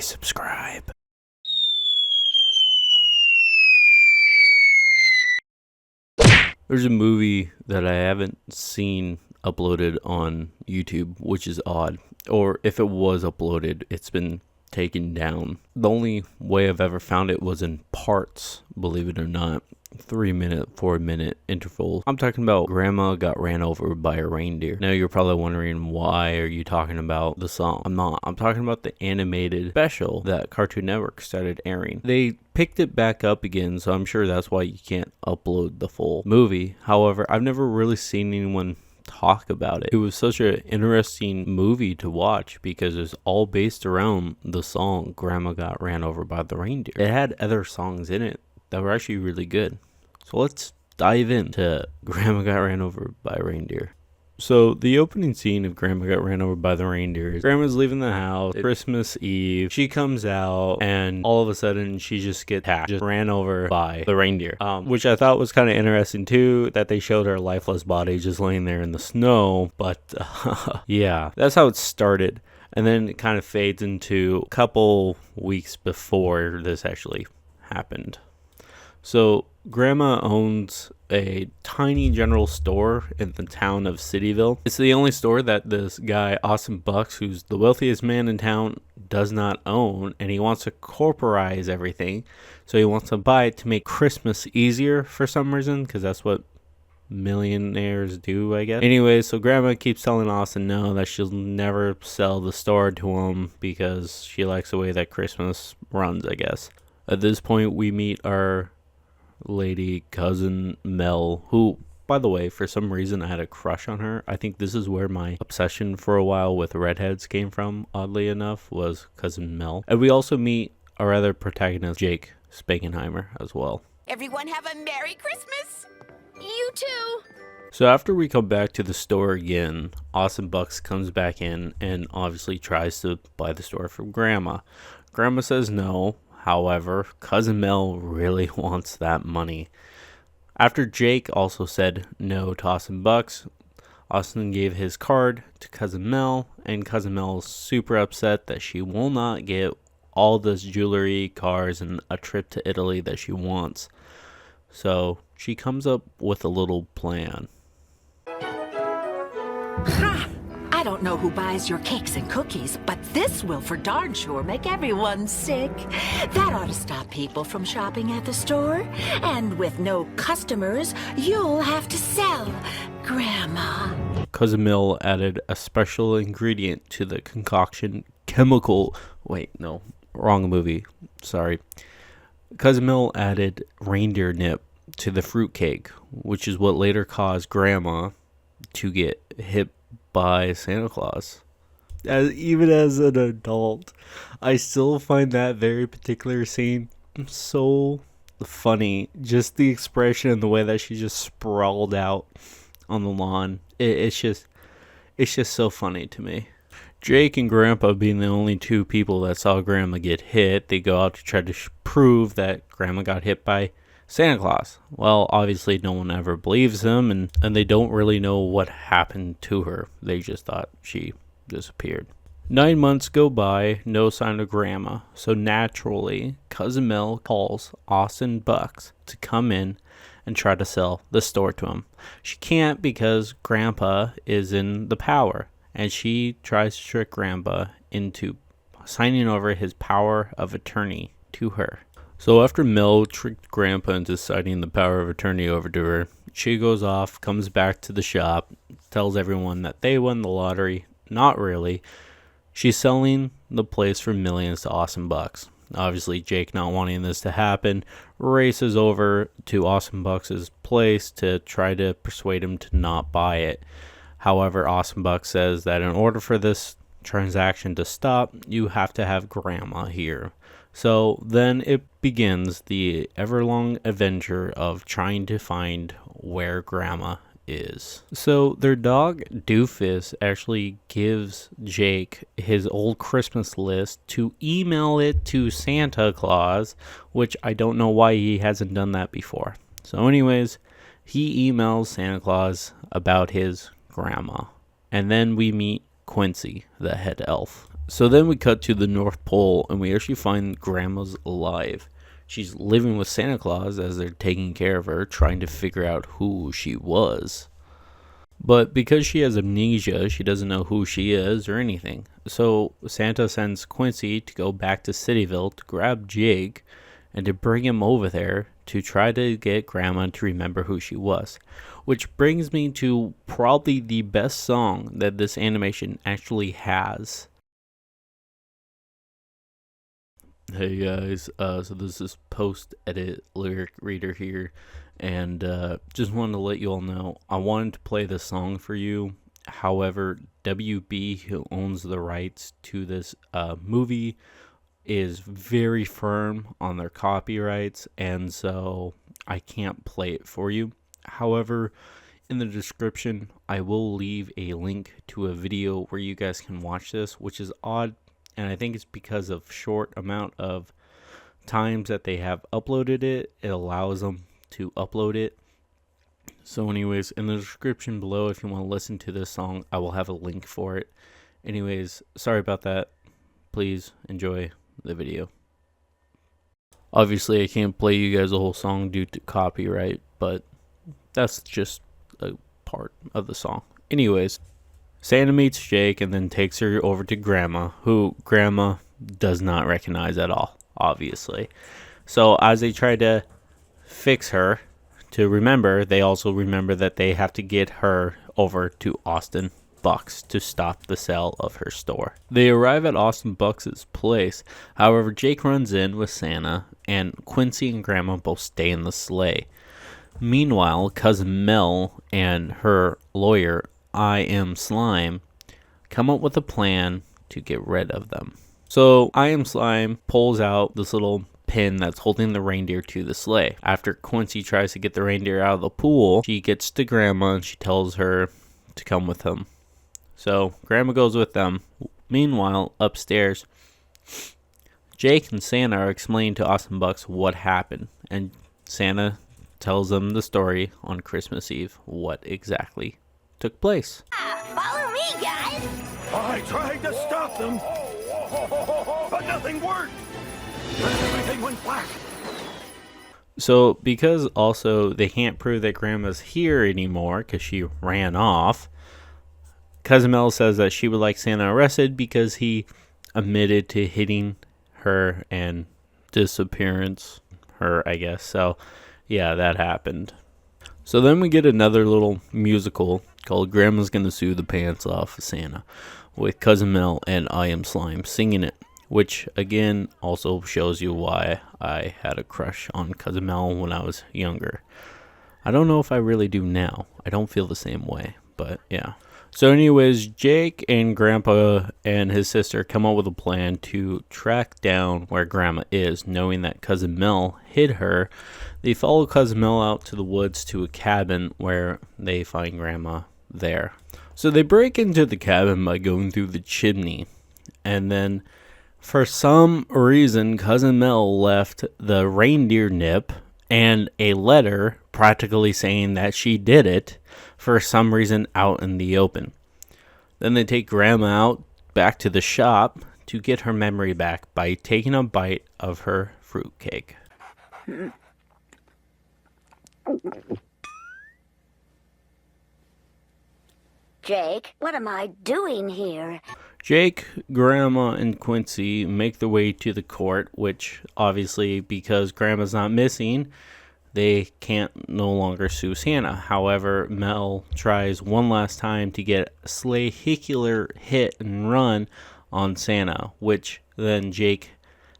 subscribe. There's a movie that I haven't seen uploaded on YouTube, which is odd. Or if it was uploaded, it's been taken down. The only way I've ever found it was in parts, believe it or not. 3-minute, 4-minute interval. I'm talking about Grandma Got Ran Over by a Reindeer. Now you're probably wondering, why are you talking about the song? I'm not. I'm talking about the animated special that Cartoon Network started airing. They picked it back up again, so I'm sure that's why you can't upload the full movie. However, I've never really seen anyone talk about it. It was such an interesting movie to watch because it's all based around the song Grandma Got Ran Over by the Reindeer. It had other songs in it that were actually really good. So let's dive into Grandma Got Ran Over by a Reindeer. So the opening scene of Grandma Got Ran Over by the Reindeer is Grandma's leaving the house. It's Christmas Eve. She comes out and all of a sudden she just gets ran over by the reindeer. Which I thought was kind of interesting too, that they showed her lifeless body just laying there in the snow. But yeah, that's how it started. And then it kind of fades into a couple weeks before this actually happened. So Grandma owns a tiny general store in the town of Cityville. It's the only store that this guy, Austin Bucks, who's the wealthiest man in town, does not own, and he wants to corporatize everything. So he wants to buy it to make Christmas easier for some reason, because that's what millionaires do, I guess. Anyway, so Grandma keeps telling Austin no, that she'll never sell the store to him because she likes the way that Christmas runs, I guess. At this point, we meet our lady cousin Mel, who, by the way, for some reason I had a crush on her. I think this is where my obsession for a while with redheads came from, oddly enough, was cousin Mel. And we also meet our other protagonist, Jake Spangenheimer, as well. Everyone have a Merry Christmas! You too! So after we come back to the store again, Austin Bucks comes back in and obviously tries to buy the store from Grandma. Grandma says no. However, cousin Mel really wants that money. After Jake also said no to Austin Bucks, Austin gave his card to cousin Mel, and cousin Mel is super upset that she will not get all this jewelry, cars, and a trip to Italy that she wants. So she comes up with a little plan. Ha! I don't know who buys your cakes and cookies, but this will for darn sure make everyone sick. That ought to stop people from shopping at the store. And with no customers, you'll have to sell, Grandma. Cousin Mel added a special ingredient to the concoction, chemical... Wait, no, wrong movie. Sorry. Cousin Mel added reindeer nip to the fruitcake, which is what later caused Grandma to get hit by Santa Claus. Even as an adult, I still find that very particular scene so funny. Just the expression and the way that she just sprawled out on the lawn. It's just so funny to me. Jake and Grandpa being the only two people that saw Grandma get hit, they go out to try to prove that Grandma got hit by Santa Claus. Well, obviously no one ever believes him, and they don't really know what happened to her. They just thought she disappeared. 9 months go by, no sign of Grandma. So naturally, cousin Mel calls Austin Bucks to come in and try to sell the store to him. She can't because Grandpa is in the power, and she tries to trick Grandpa into signing over his power of attorney to her. So after Mel tricked Grandpa into signing the power of attorney over to her, she goes off, comes back to the shop, tells everyone that they won the lottery. Not really. She's selling the place for millions to Austin Bucks. Obviously, Jake, not wanting this to happen, races over to Austin Bucks' place to try to persuade him to not buy it. However, Austin Bucks says that in order for this transaction to stop, you have to have Grandma here. So then it begins the everlong adventure of trying to find where Grandma is. So their dog Doofus actually gives Jake his old Christmas list to email it to Santa Claus, which I don't know why he hasn't done that before. So anyways, he emails Santa Claus about his grandma. And then we meet Quincy, the head elf. So then we cut to the North Pole and we actually find Grandma's alive. She's living with Santa Claus as they're taking care of her, trying to figure out who she was. But because she has amnesia, she doesn't know who she is or anything. So Santa sends Quincy to go back to Cityville to grab Jake and to bring him over there to try to get Grandma to remember who she was. Which brings me to probably the best song that this animation actually has. Hey guys, so this is post-edit lyric reader here, and just wanted to let you all know, I wanted to play this song for you. However, WB, who owns the rights to this movie, is very firm on their copyrights, and so I can't play it for you. However, in the description, I will leave a link to a video where you guys can watch this, which is odd. And I think it's because of short amount of times that they have uploaded it. It allows them to upload it. So anyways, in the description below, if you want to listen to this song, I will have a link for it. Anyways, sorry about that. Please enjoy the video. Obviously, I can't play you guys the whole song due to copyright, but that's just a part of the song. Anyways, Santa meets Jake and then takes her over to Grandma, who Grandma does not recognize at all, obviously. So as they try to fix her to remember, they also remember that they have to get her over to Austin Bucks to stop the sale of her store. They arrive at Austin Bucks' place. However, Jake runs in with Santa, and Quincy and Grandma both stay in the sleigh. Meanwhile, Cousin Mel and her lawyer, I Am Slime, come up with a plan to get rid of them. So I Am Slime pulls out this little pin that's holding the reindeer to the sleigh. After Quincy tries to get the reindeer out of the pool, she gets to Grandma and she tells her to come with him. So Grandma goes with them. Meanwhile, upstairs, Jake and Santa are explaining to Austin Bucks what happened, and Santa tells them the story on Christmas Eve, what exactly took place. Follow me, guys. I tried to stop them, but nothing worked. Everything went black. So because also they can't prove that Grandma's here anymore because she ran off, Cousin Mel says that she would like Santa arrested because he admitted to hitting her and disappearance her, I guess. So yeah, that happened. So then we get another little musical called Grandma's Gonna Sue the Pants Off of Santa, with Cousin Mel and I Am Slime singing it, which again also shows you why I had a crush on Cousin Mel when I was younger. I don't know if I really do now. I don't feel the same way, but yeah. So anyways, Jake and Grandpa and his sister come up with a plan to track down where Grandma is, knowing that Cousin Mel hid her. They follow Cousin Mel out to the woods to a cabin where they find Grandma there. So they break into the cabin by going through the chimney. And then for some reason, Cousin Mel left the reindeer nip and a letter practically saying that she did it for some reason out in the open. Then they take Grandma out back to the shop to get her memory back by taking a bite of her fruitcake. Jake, what am I doing here? Jake, Grandma, and Quincy make their way to the court, which obviously, because Grandma's not missing, they can't no longer sue Santa. However, Mel tries one last time to get a vehicular hit and run on Santa, which then Jake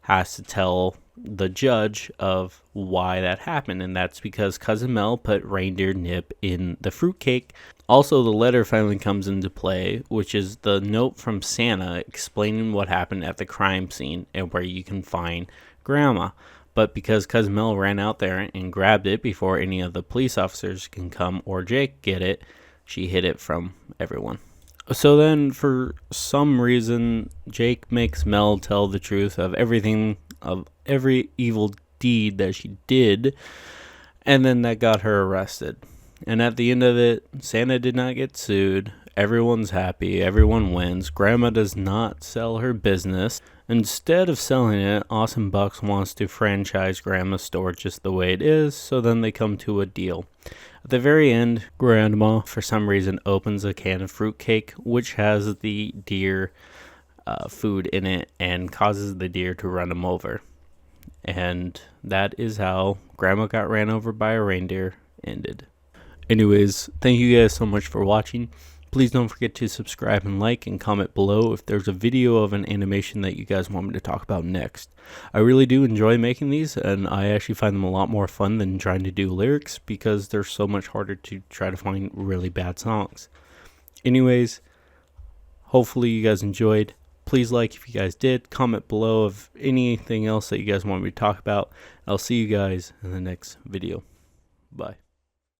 has to tell the judge of why that happened, and that's because Cousin Mel put reindeer nip in the fruitcake. Also, the letter finally comes into play, which is the note from Santa explaining what happened at the crime scene and where you can find Grandma. But because Cousin Mel ran out there and grabbed it before any of the police officers can come or Jake get it, she hid it from everyone. So then, for some reason, Jake makes Mel tell the truth of everything, of every evil deed that she did, and then that got her arrested. And at the end of it, Santa did not get sued. Everyone's happy, everyone wins. Grandma does not sell her business. Instead of selling it, Awesome Bucks wants to franchise Grandma's store just the way it is, so then they come to a deal. At the very end, Grandma, for some reason, opens a can of fruitcake, which has the deer food in it, and causes the deer to run him over. And that is how Grandma Got Ran Over by a Reindeer ended. Anyways, thank you guys so much for watching. Please don't forget to subscribe and like and comment below if there's a video of an animation that you guys want me to talk about next. I really do enjoy making these, and I actually find them a lot more fun than trying to do lyrics because they're so much harder to try to find really bad songs. Anyways, hopefully you guys enjoyed. Please like if you guys did. Comment below of anything else that you guys want me to talk about. I'll see you guys in the next video. Bye.